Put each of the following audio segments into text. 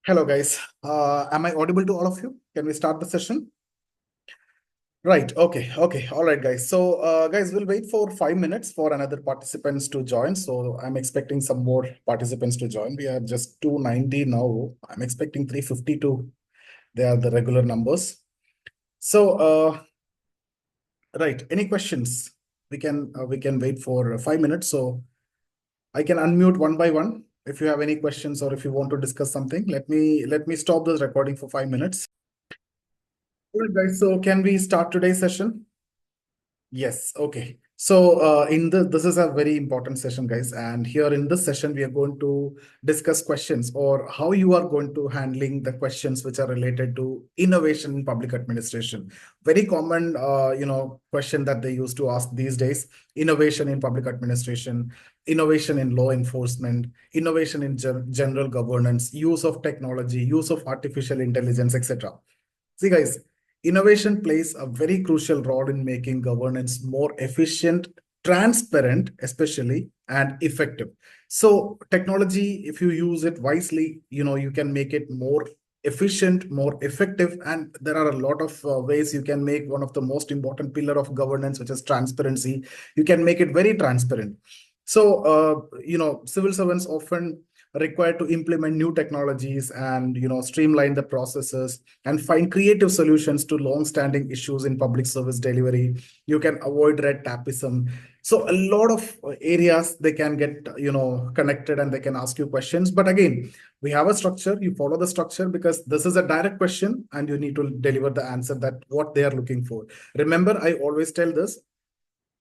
Hello, guys. Am I audible to all of you? Can we start the session? Right. Okay. Okay. All right, guys. So, guys, we'll wait for 5 minutes for another participants to join. So, I'm expecting some more participants to join. We are just 290 now. I'm expecting 352. They are the regular numbers. So, right. Any questions? We can wait for 5 minutes. So, I can unmute one by one. If you have any questions or if you want to discuss something, let me stop this recording for 5 minutes. All right, guys. So can we start today's session? Yes. Okay. So this is a very important session, guys. And here in this session, we are going to discuss questions or how you are going to handling the questions which are related to innovation in public administration. Very common, question that they used to ask these days: innovation in public administration, innovation in law enforcement, innovation in general governance, use of technology, use of artificial intelligence, etc. See, guys, innovation plays a very crucial role in making governance more efficient, transparent, especially, and effective. So, technology, if you use it wisely, you can make it more efficient, more effective, and there are a lot of ways you can make one of the most important pillar of governance, which is transparency. You can make it very transparent. So, civil servants often required to implement new technologies and streamline the processes and find creative solutions to long-standing issues in public service delivery. You can avoid red tapeism. So a lot of areas they can get connected and they can ask you questions. But again, we have a structure. You follow the structure because this is a direct question and you need to deliver the answer that what they are looking for. Remember, I always tell this: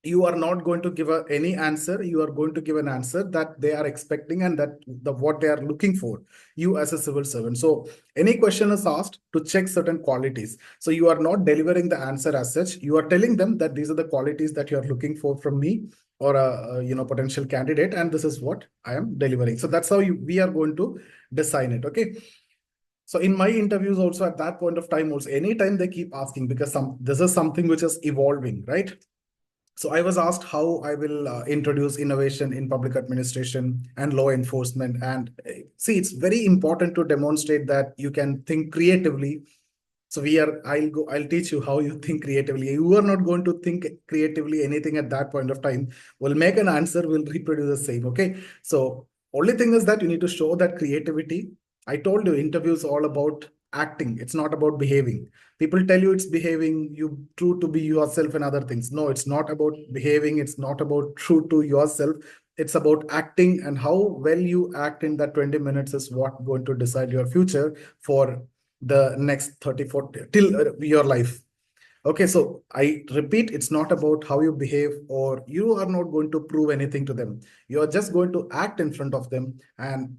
you are not going to give any answer. You are going to give an answer that they are expecting and that what they are looking for, you as a civil servant. So any question is asked to check certain qualities. So you are not delivering the answer as such. You are telling them that these are the qualities that you are looking for from me or a potential candidate, and this is what I am delivering. So that's how we are going to design it. Okay. So in my interviews also, at that point of time also, anytime they keep asking, because this is something which is evolving, right? So I was asked how I will introduce innovation in public administration and law enforcement. And see, it's very important to demonstrate that you can think creatively. So I'll teach you how you think creatively. You are not going to think creatively anything at that point of time. We'll make an answer, we'll reproduce the same. Okay. So only thing is that you need to show that creativity. I told you interviews all about acting. It's not about behaving. People tell you it's behaving, you true to be yourself and other things. No, it's not about behaving. It's not about true to yourself. It's about acting, and how well you act in that 20 minutes is what going to decide your future for the next 30, 40 till your life. Okay, so I repeat, it's not about how you behave, or you are not going to prove anything to them. You are just going to act in front of them and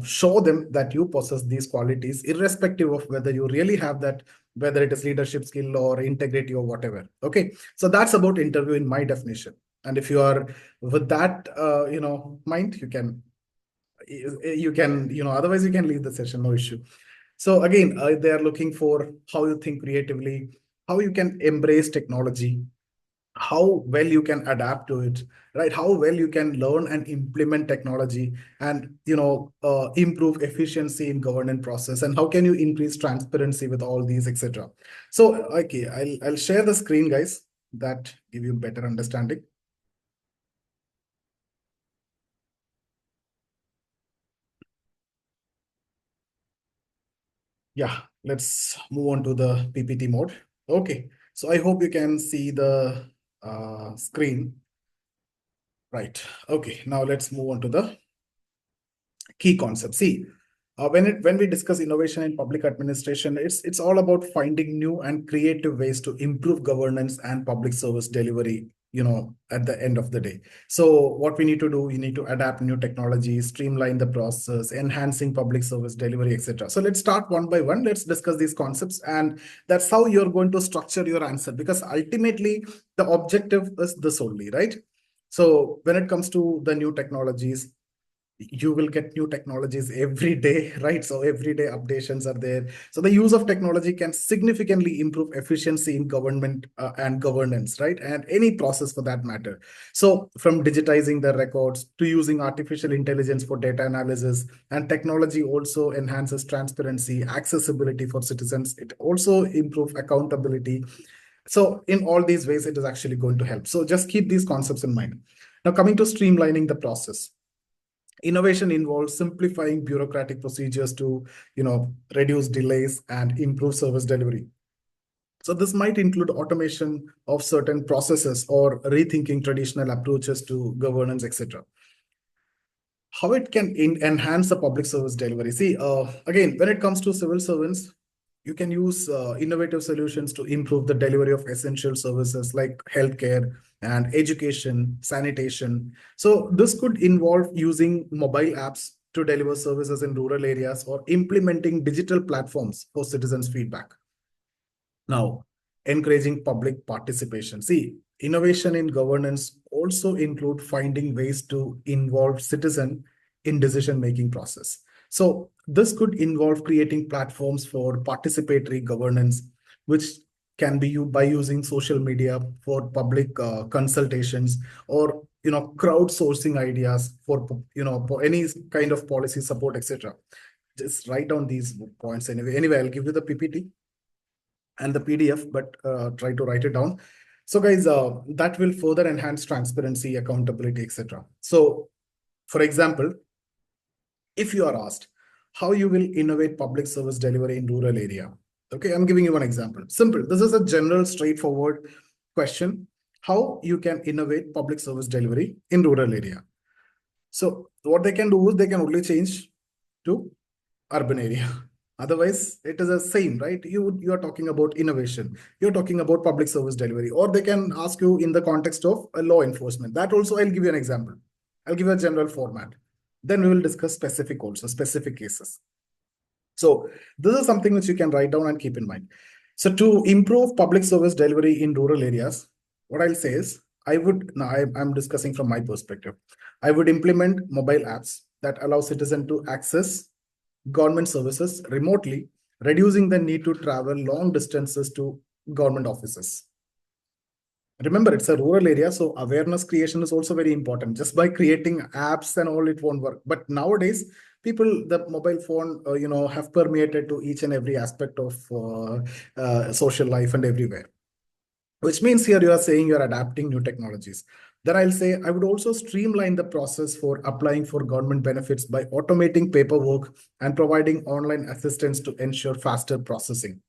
show them that you possess these qualities, irrespective of whether you really have that, whether it is leadership skill or integrity or whatever. Okay, so that's about interview in my definition. And if you are with that mind, you can otherwise you can leave the session, no issue. So again, they are looking for how you think creatively, how you can embrace technology, how well you can adapt to it, right? How well you can learn and implement technology, and improve efficiency in governance process, and how can you increase transparency with all these, etc. So okay, I'll share the screen, guys, that give you better understanding. Yeah, let's move on to the PPT mode. Okay, so I hope you can see the screen. Right. Okay, now let's move on to the key concepts. See, when we discuss innovation in public administration, it's all about finding new and creative ways to improve governance and public service delivery, at the end of the day. So what we need to do, you need to adapt new technologies, streamline the process, enhancing public service delivery, etc. So let's start one by one. Let's discuss these concepts, and that's how you're going to structure your answer, because ultimately the objective is this only, right? So when it comes to the new technologies, you will get new technologies every day, right? So everyday updations are there. So the use of technology can significantly improve efficiency in government and governance, right? And any process for that matter. So from digitizing the records to using artificial intelligence for data analysis, and technology also enhances transparency, accessibility for citizens. It also improves accountability. So in all these ways, it is actually going to help. So just keep these concepts in mind. Now coming to streamlining the process. Innovation involves simplifying bureaucratic procedures to, reduce delays and improve service delivery. So this might include automation of certain processes or rethinking traditional approaches to governance, etc. How it can enhance the public service delivery. See, again, when it comes to civil servants, you can use innovative solutions to improve the delivery of essential services like healthcare and education, sanitation. So this could involve using mobile apps to deliver services in rural areas or implementing digital platforms for citizens' feedback. Now, encouraging public participation. See, innovation in governance also include finding ways to involve citizen in decision-making process. So this could involve creating platforms for participatory governance, which can be by using social media for public consultations, or crowdsourcing ideas for any kind of policy support, etc. Just write down these points anyway. Anyway, I'll give you the PPT and the PDF, but try to write it down. So guys, that will further enhance transparency, accountability, etc. So for example, if you are asked how you will innovate public service delivery in rural area. Okay, I'm giving you one example. Simple. This is a general, straightforward question. How you can innovate public service delivery in rural area. So what they can do is they can only change to urban area. Otherwise, it is the same, right? You are talking about innovation. You're talking about public service delivery. Or they can ask you in the context of a law enforcement. That also, I'll give you an example. I'll give you a general format. Then we will discuss specific also, specific cases. So this is something which you can write down and keep in mind. So to improve public service delivery in rural areas, what I'll say is, I'm discussing from my perspective. I would implement mobile apps that allow citizens to access government services remotely, reducing the need to travel long distances to government offices. Remember, it's a rural area, so awareness creation is also very important. Just by creating apps and all, it won't work. But nowadays, people, the mobile phone, have permeated to each and every aspect of social life and everywhere. Which means here you are saying you're adapting new technologies. Then I'll say I would also streamline the process for applying for government benefits by automating paperwork and providing online assistance to ensure faster processing.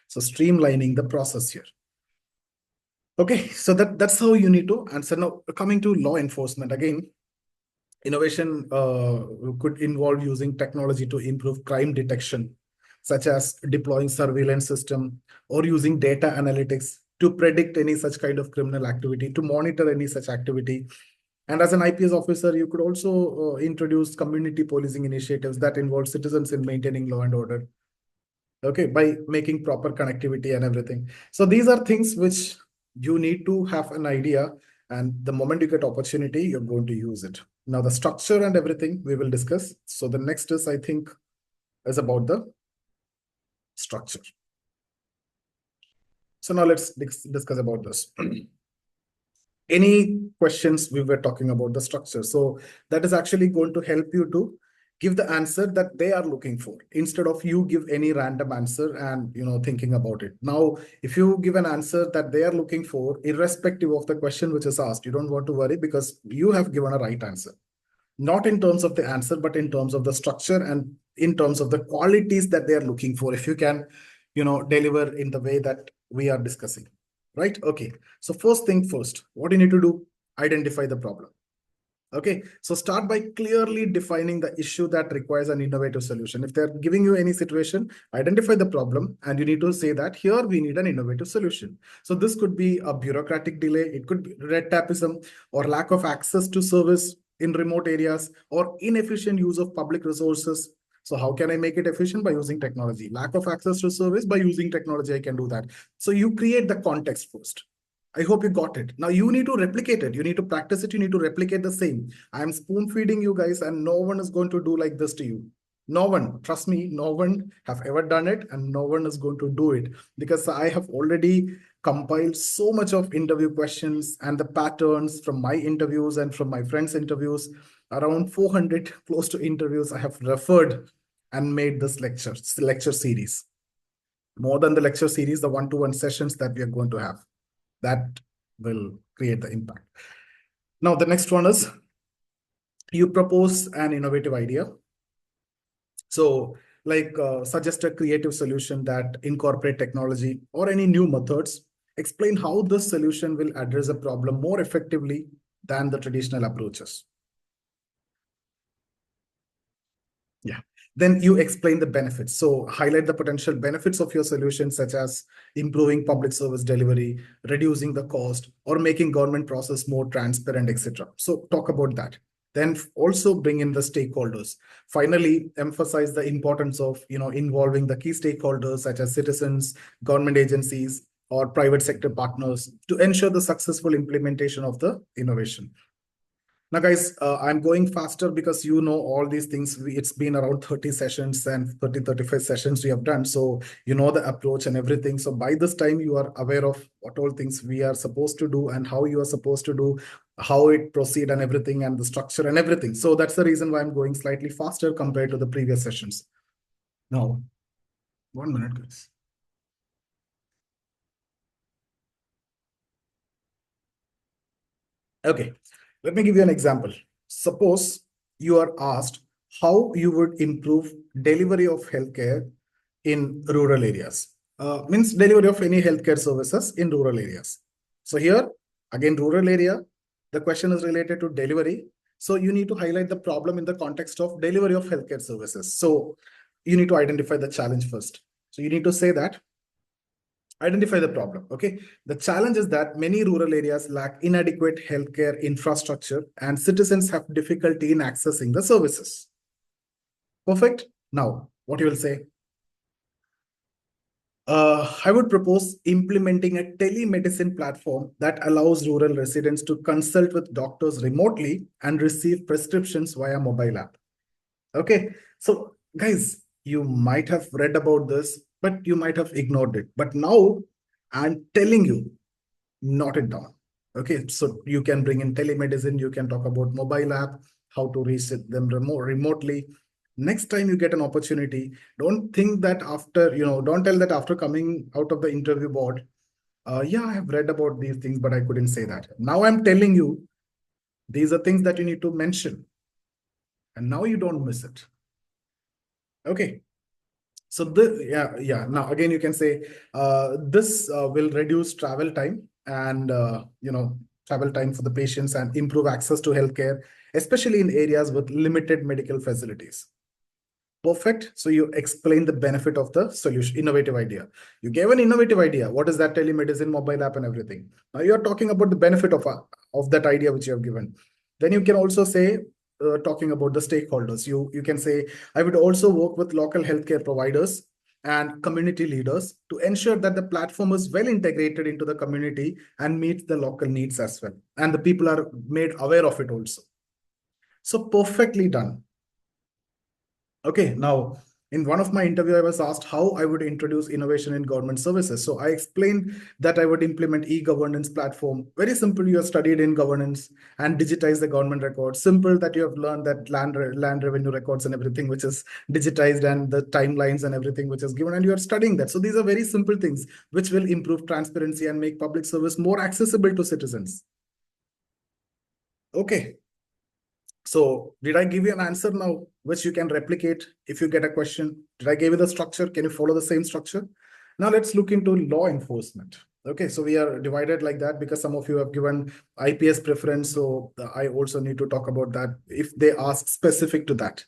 So streamlining the process here. Okay, so that's how you need to answer. Now, coming to law enforcement, again, innovation could involve using technology to improve crime detection, such as deploying surveillance system or using data analytics to predict any such kind of criminal activity, to monitor any such activity. And as an IPS officer, you could also introduce community policing initiatives that involve citizens in maintaining law and order. Okay, by making proper connectivity and everything. So these are things which you need to have an idea, and the moment you get opportunity, you're going to use it. Now the structure and everything we will discuss. So the next is, I think, is about the structure. So now let's discuss about this. Any questions? We were talking about the structure. So that is actually going to help you to give the answer that they are looking for, instead of you give any random answer and thinking about it. Now, if you give an answer that they are looking for, irrespective of the question which is asked, you don't want to worry, because you have given a right answer. Not in terms of the answer, but in terms of the structure and in terms of the qualities that they are looking for. If you can, deliver in the way that we are discussing, right? Okay. So first thing first, what you need to do, identify the problem. Okay, so start by clearly defining the issue that requires an innovative solution. If they're giving you any situation, identify the problem, and you need to say that here we need an innovative solution. So this could be a bureaucratic delay, it could be red tapeism, or lack of access to service in remote areas, or inefficient use of public resources. So how can I make it efficient? By using technology. Lack of access to service, by using technology, I can do that. So you create the context first. I hope you got it. Now you need to replicate it. You need to practice it. You need to replicate the same. I am spoon feeding you guys, and no one is going to do like this to you. No one, trust me, no one have ever done it, and no one is going to do it because I have already compiled so much of interview questions and the patterns from my interviews and from my friends' interviews. Around 400 close to interviews I have referred and made this lecture series. More than the lecture series, the one-to-one sessions that we are going to have. That will create the impact. Now, the next one is you propose an innovative idea. So, like suggest a creative solution that incorporate technology or any new methods. Explain how this solution will address a problem more effectively than the traditional approaches. Yeah. Then you explain the benefits. So highlight the potential benefits of your solution, such as improving public service delivery, reducing the cost, or making government process more transparent, etc. So talk about that. Then also bring in the stakeholders. Finally, emphasize the importance of involving the key stakeholders such as citizens, government agencies, or private sector partners to ensure the successful implementation of the innovation. Now, guys, I'm going faster because you know all these things. It's been around 30 sessions and 35 sessions we have done. So you know the approach and everything. So by this time, you are aware of what all things we are supposed to do and how you are supposed to do, how it proceed and everything, and the structure and everything. So that's the reason why I'm going slightly faster compared to the previous sessions. Now, 1 minute, guys. Okay, let me give you an example. Suppose you are asked how you would improve delivery of healthcare in rural areas. Means delivery of any healthcare services in rural areas. So here, again, rural area, the question is related to delivery. So you need to highlight the problem in the context of delivery of healthcare services. So you need to identify the challenge first. So you need to say that identify the problem. Okay. The challenge is that many rural areas lack inadequate healthcare infrastructure and citizens have difficulty in accessing the services. Perfect. Now, what you will say? I would propose implementing a telemedicine platform that allows rural residents to consult with doctors remotely and receive prescriptions via mobile app. Okay. So, guys, you might have read about this, but you might have ignored it. But now I'm telling you, note it down. Okay, so you can bring in telemedicine, you can talk about mobile app, how to reset them remotely. Next time you get an opportunity, don't think that after, don't tell that after coming out of the interview board, yeah, I have read about these things, but I couldn't say that. Now I'm telling you, these are things that you need to mention. And now you don't miss it. Okay. So now again, you can say this will reduce travel time and, travel time for the patients and improve access to healthcare, especially in areas with limited medical facilities. Perfect. So you explain the benefit of the solution, innovative idea. You gave an innovative idea. What is that telemedicine, mobile app and everything? Now you're talking about the benefit of that idea which you have given. Then you can also say, talking about the stakeholders, you can say, I would also work with local healthcare providers and community leaders to ensure that the platform is well integrated into the community and meets the local needs as well. And the people are made aware of it also. So perfectly done. Okay, now in one of my interview, I was asked how I would introduce innovation in government services. So I explained that I would implement e-governance platform. Very simple, you have studied in governance and digitize the government records. Simple that you have learned that land revenue records and everything, which is digitized and the timelines and everything which is given, and you are studying that. So these are very simple things which will improve transparency and make public service more accessible to citizens. Okay. So did I give you an answer now, which you can replicate if you get a question? Did I give you the structure? Can you follow the same structure? Now let's look into law enforcement. Okay, so we are divided like that because some of you have given IPS preference. So I also need to talk about that if they ask specific to that.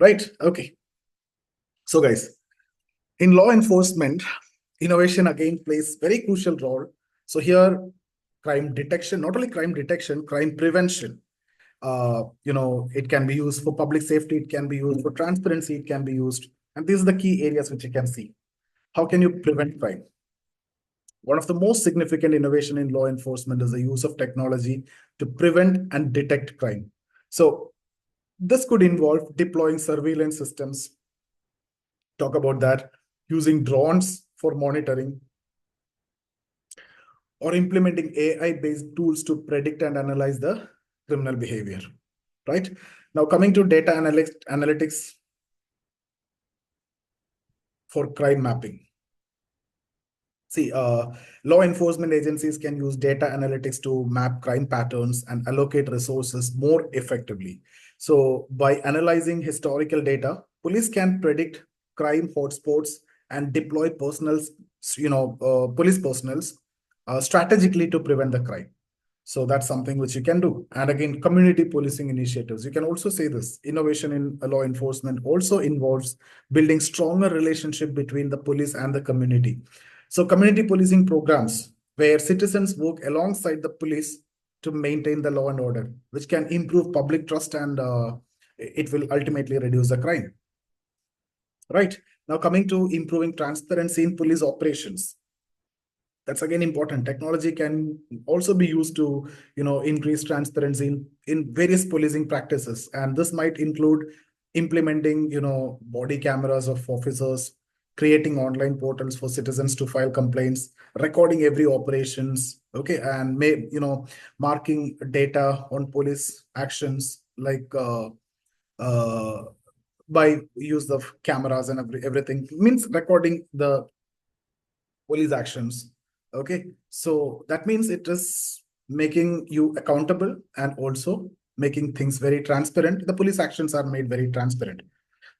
Right? Okay. So guys, in law enforcement, innovation again plays very crucial role. So here, crime detection, not only crime detection, crime prevention. It can be used for public safety, it can be used for transparency, it can be used. And these are the key areas which you can see. How can you prevent crime? One of the most significant innovation in law enforcement is the use of technology to prevent and detect crime. So this could involve deploying surveillance systems, talk about that, using drones for monitoring, or implementing AI-based tools to predict and analyze the criminal behavior, right? Now, coming to data analytics for crime mapping. See, law enforcement agencies can use data analytics to map crime patterns and allocate resources more effectively. So by analyzing historical data, police can predict crime hotspots and deploy police personnels strategically to prevent the crime. So that's something which you can do. And again, community policing initiatives. You can also say this. Innovation in law enforcement also involves building stronger relationship between the police and the community. So community policing programs where citizens work alongside the police to maintain the law and order, which can improve public trust and it will ultimately reduce the crime. Right. Now coming to improving transparency in police operations. That's again important. Technology can also be used to, increase transparency in various policing practices. And this might include implementing, body cameras of officers, creating online portals for citizens to file complaints, recording every operations, okay, and marking data on police actions like by use of cameras and everything means recording the police actions. Okay, so that means it is making you accountable and also making things very transparent. The police actions are made very transparent.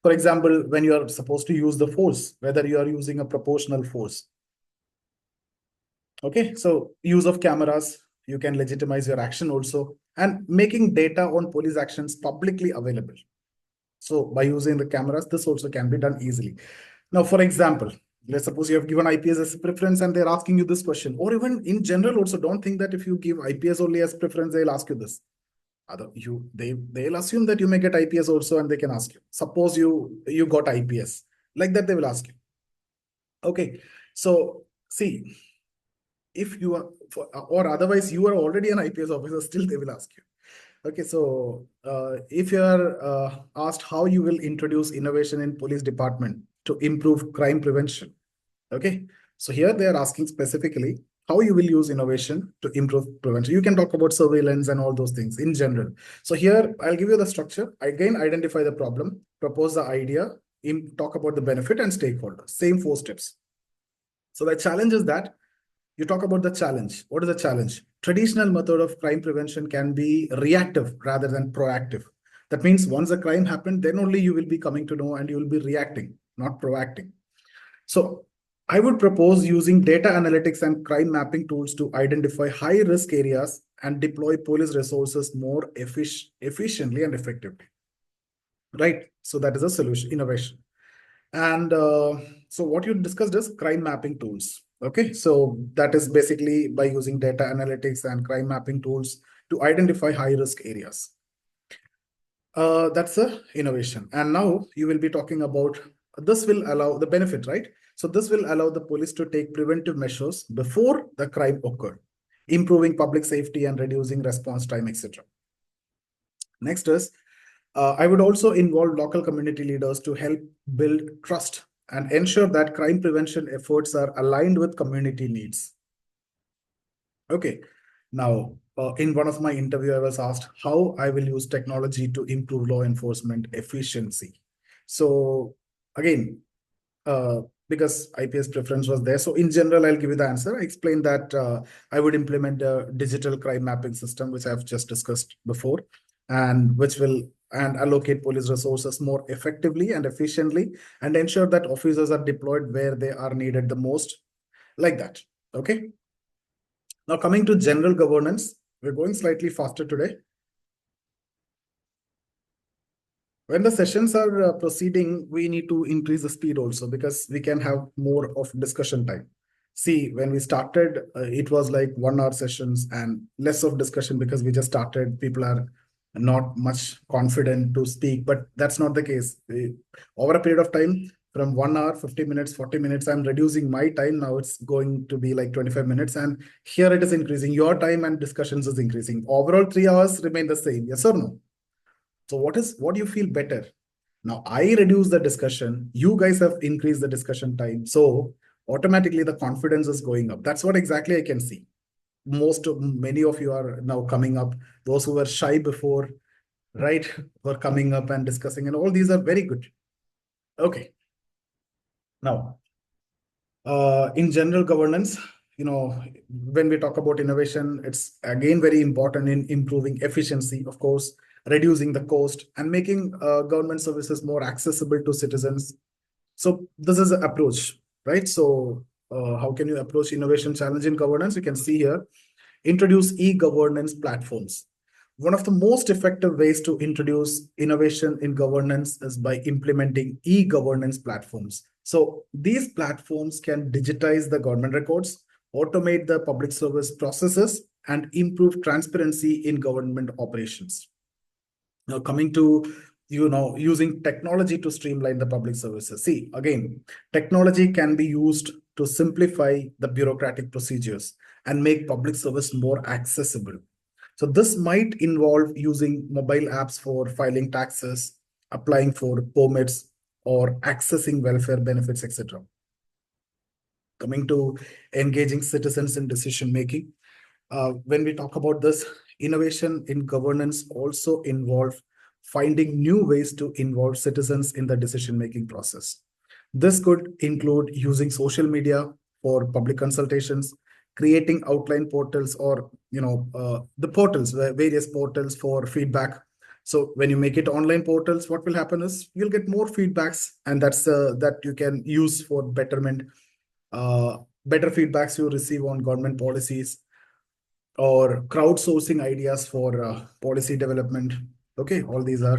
For example, when you are supposed to use the force, whether you are using a proportional force. Okay, so use of cameras, you can legitimize your action also, and making data on police actions publicly available. So by using the cameras, this also can be done easily. Now, for example, let's suppose you have given IPS as a preference and they're asking you this question, or even in general also, don't think that if you give IPS only as preference, they'll ask you this. They'll assume that you may get IPS also and they can ask you. Suppose you got IPS. Like that, they will ask you. Okay, so see, if you are, or otherwise you are already an IPS officer, still they will ask you. Okay, so if you are asked how you will introduce innovation in police department to improve crime prevention, okay, so here they are asking specifically how you will use innovation to improve prevention. You can talk about surveillance and all those things in general. So here I'll give you the structure. Again, identify the problem, propose the idea, talk about the benefit and stakeholders. Same 4 steps. So the challenge is that you talk about the challenge. What is the challenge? Traditional method of crime prevention can be reactive rather than proactive. That means once a crime happened, then only you will be coming to know and you will be reacting, not proacting. So I would propose using data analytics and crime mapping tools to identify high risk areas and deploy police resources more efficiently and effectively. Right. So that is a solution, innovation. And so what you discussed is crime mapping tools. Okay, so that is basically by using data analytics and crime mapping tools to identify high risk areas. That's a innovation. And now you will be talking about this will allow the benefit, right? So this will allow the police to take preventive measures before the crime occurred, improving public safety and reducing response time, etc. Next is I would also involve local community leaders to help build trust and ensure that crime prevention efforts are aligned with community needs. Okay, now in one of my interview, I was asked how I will use technology to improve law enforcement efficiency. So again, because IPS preference was there. So in general, I'll give you the answer. I explained that I would implement a digital crime mapping system, which I've just discussed before, and which will allocate police resources more effectively and efficiently and ensure that officers are deployed where they are needed the most, like that. Okay. Now coming to general governance, we're going slightly faster today. When the sessions are proceeding, we need to increase the speed also because we can have more of discussion time. See, when we started, it was like 1 hour sessions and less of discussion because we just started. People are not much confident to speak, but that's not the case. Over a period of time, from 1 hour, 50 minutes, 40 minutes. I'm reducing my time. Now it's going to be like 25 minutes. And here it is increasing. Your time and discussions is increasing. Overall 3 hours remain the same. Yes or no? So what do you feel better? Now I reduce the discussion. You guys have increased the discussion time. So automatically the confidence is going up. That's what exactly I can see. Many of you are now coming up. Those who were shy before, right, were coming up and discussing, and all these are very good. Okay. Now, in general governance, when we talk about innovation, it's again very important in improving efficiency, of course, reducing the cost and making government services more accessible to citizens. So this is an approach, right? So how can you approach innovation challenge in governance? You can see here, introduce e-governance platforms. One of the most effective ways to introduce innovation in governance is by implementing e-governance platforms. So these platforms can digitize the government records, automate the public service processes, and improve transparency in government operations. Now, coming to using technology to streamline the public services. See, again, technology can be used to simplify the bureaucratic procedures and make public service more accessible. So this might involve using mobile apps for filing taxes, applying for permits, or accessing welfare benefits, etc. Coming to engaging citizens in decision making. When we talk about this, innovation in governance also involve finding new ways to involve citizens in the decision-making process. This could include using social media for public consultations, creating outline portals, or the portals, various portals for feedback. So when you make it online portals, what will happen is you'll get more feedbacks, and that you can use for betterment. Better feedbacks you receive on government policies, or crowdsourcing ideas for policy development. Okay, all these are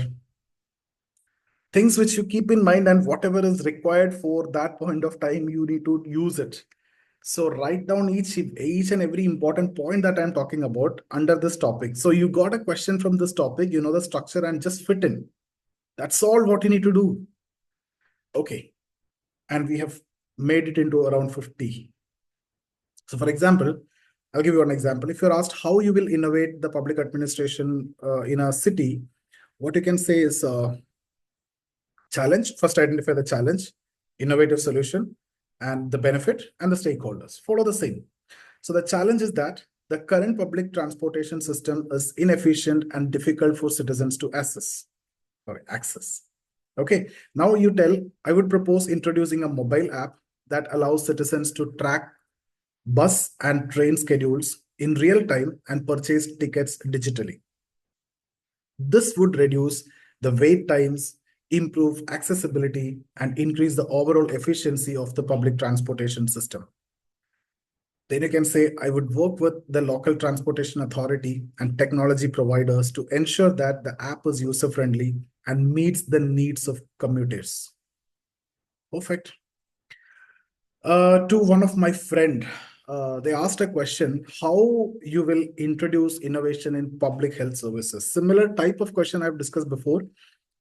things which you keep in mind, and whatever is required for that point of time, you need to use it. So write down each and every important point that I'm talking about under this topic. So you got a question from this topic, you know the structure, and just fit in. That's all what you need to do. Okay. And we have made it into around 50. So for example, I'll give you one example. If you're asked how you will innovate the public administration in a city, what you can say is challenge. First, identify the challenge, innovative solution, and the benefit, and the stakeholders. Follow the same. So the challenge is that the current public transportation system is inefficient and difficult for citizens to access. Okay, now you tell, I would propose introducing a mobile app that allows citizens to track bus and train schedules in real time and purchase tickets digitally. This would reduce the wait times, improve accessibility, and increase the overall efficiency of the public transportation system. Then you can say, I would work with the local transportation authority and technology providers to ensure that the app is user-friendly and meets the needs of commuters. Perfect. To one of my friend, they asked a question, how you will introduce innovation in public health services. Similar type of question I've discussed before.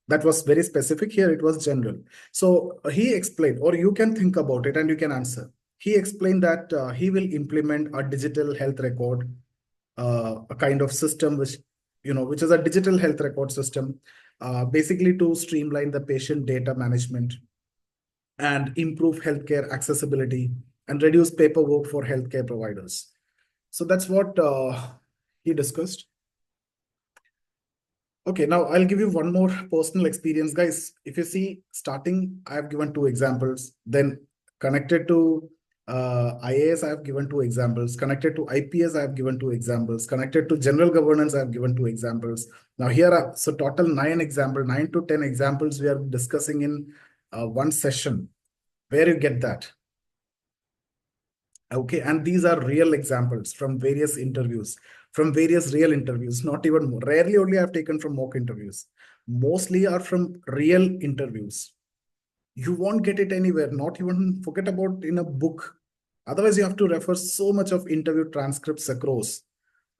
That was very specific. Here it was general. So he explained, or you can think about it and you can answer. He explained that he will implement a digital health record, a kind of system which is a digital health record system, basically to streamline the patient data management and improve healthcare accessibility and reduce paperwork for healthcare providers. So that's what he discussed. Okay, now I'll give you one more personal experience, guys. If you see, starting, I have given 2 examples. Then connected to IAS, I have given 2 examples. Connected to IPS, I have given 2 examples. Connected to general governance, I have given 2 examples. Now here are, so total 9 examples, 9 to 10 examples we are discussing in one session. Where you get that? Okay, and these are real examples from various interviews, from various real interviews, not even more. Rarely only I've taken from mock interviews. Mostly are from real interviews. You won't get it anywhere, not even forget about in a book. Otherwise, you have to refer so much of interview transcripts across.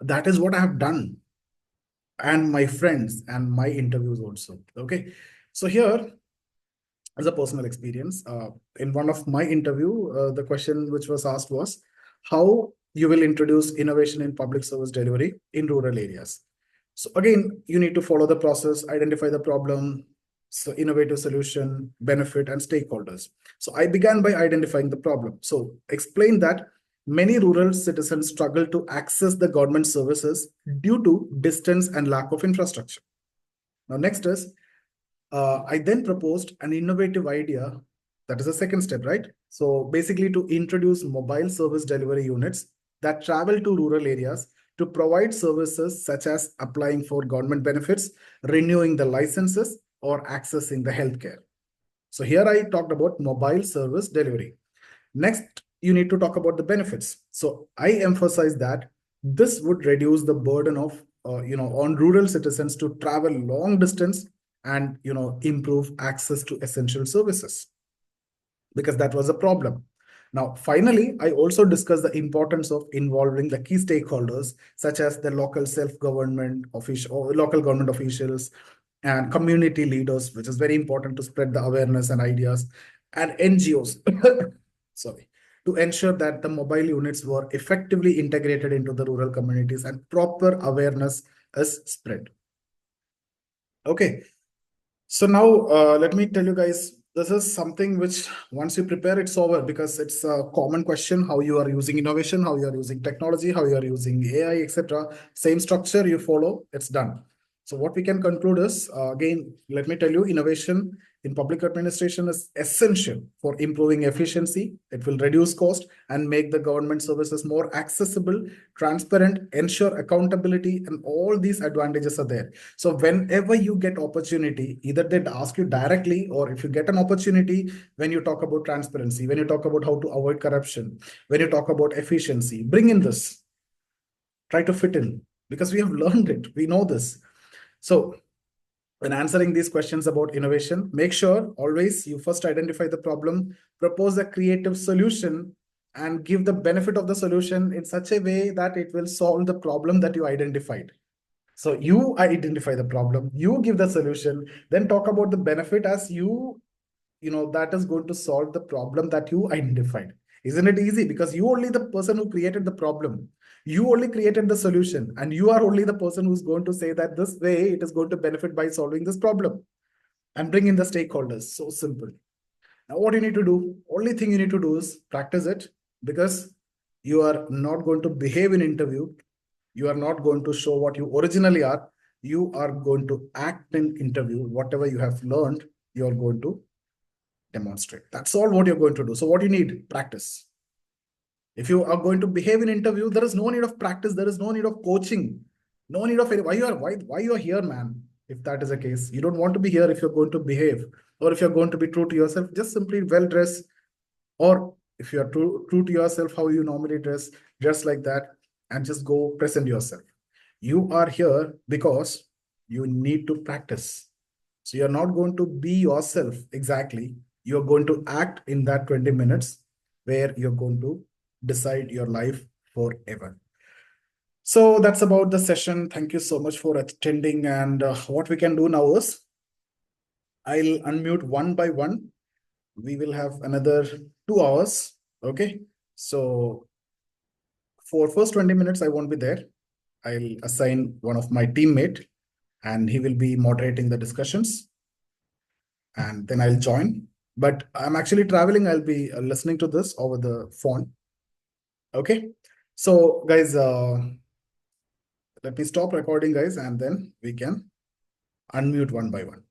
That is what I have done. And my friends and my interviews also. Okay. So here, as a personal experience. In one of my interview, the question which was asked was how you will introduce innovation in public service delivery in rural areas. So again, you need to follow the process, identify the problem, so innovative solution, benefit, and stakeholders. So I began by identifying the problem. So explain that many rural citizens struggle to access the government services due to distance and lack of infrastructure. Now, next is I then proposed an innovative idea. That is the second step, right? So basically to introduce mobile service delivery units that travel to rural areas to provide services such as applying for government benefits, renewing the licenses, or accessing the healthcare. So here I talked about mobile service delivery. Next, you need to talk about the benefits. So I emphasize that this would reduce the burden of on rural citizens to travel long distance and improve access to essential services, because that was a problem. Now, finally, I also discussed the importance of involving the key stakeholders, such as the local self-government official or local government officials and community leaders, which is very important to spread the awareness and ideas, and NGOs. Sorry, to ensure that the mobile units were effectively integrated into the rural communities and proper awareness is spread. Okay, so now let me tell you guys, this is something which once you prepare, it's over, because it's a common question, how you are using innovation, how you are using technology, how you are using AI, etc. Same structure you follow, it's done. So what we can conclude is, again, let me tell you, innovation in public administration is essential for improving efficiency. It will reduce cost and make the government services more accessible, transparent, ensure accountability, and all these advantages are there. So whenever you get opportunity, either they ask you directly, or if you get an opportunity, when you talk about transparency, when you talk about how to avoid corruption, when you talk about efficiency, bring in this, try to fit in, because we have learned it, we know this. So when answering these questions about innovation, make sure always you first identify the problem, propose a creative solution, and give the benefit of the solution in such a way that it will solve the problem that you identified. So you identify the problem, you give the solution, then talk about the benefit as that is going to solve the problem that you identified. Isn't it easy? Because you only the person who created the problem. You only created the solution, and you are only the person who's going to say that this way it is going to benefit by solving this problem, and bring in the stakeholders. So simple. Now, what you need to do, only thing you need to do is practice it, because you are not going to behave in interview. You are not going to show what you originally are. You are going to act in interview. Whatever you have learned, you are going to demonstrate. That's all what you're going to do. So what you need? Practice. If you are going to behave in interview, there is no need of practice. There is no need of coaching. No need of any, why you are here, man. If that is the case, you don't want to be here if you're going to behave, or if you're going to be true to yourself. Just simply well dress, or if you are true to yourself, how you normally dress like that, and just go present yourself. You are here because you need to practice. So you're not going to be yourself exactly. You're going to act in that 20 minutes where you're going to decide your life forever. So that's about the session. Thank you so much for attending. And what we can do now is I'll unmute one by one. We will have another 2 hours. Okay. So for first 20 minutes, I won't be there. I'll assign one of my teammate, and he will be moderating the discussions, and then I'll join. But I'm actually traveling. I'll be listening to this over the phone. Okay. So guys, let me stop recording, guys, and then we can unmute one by one.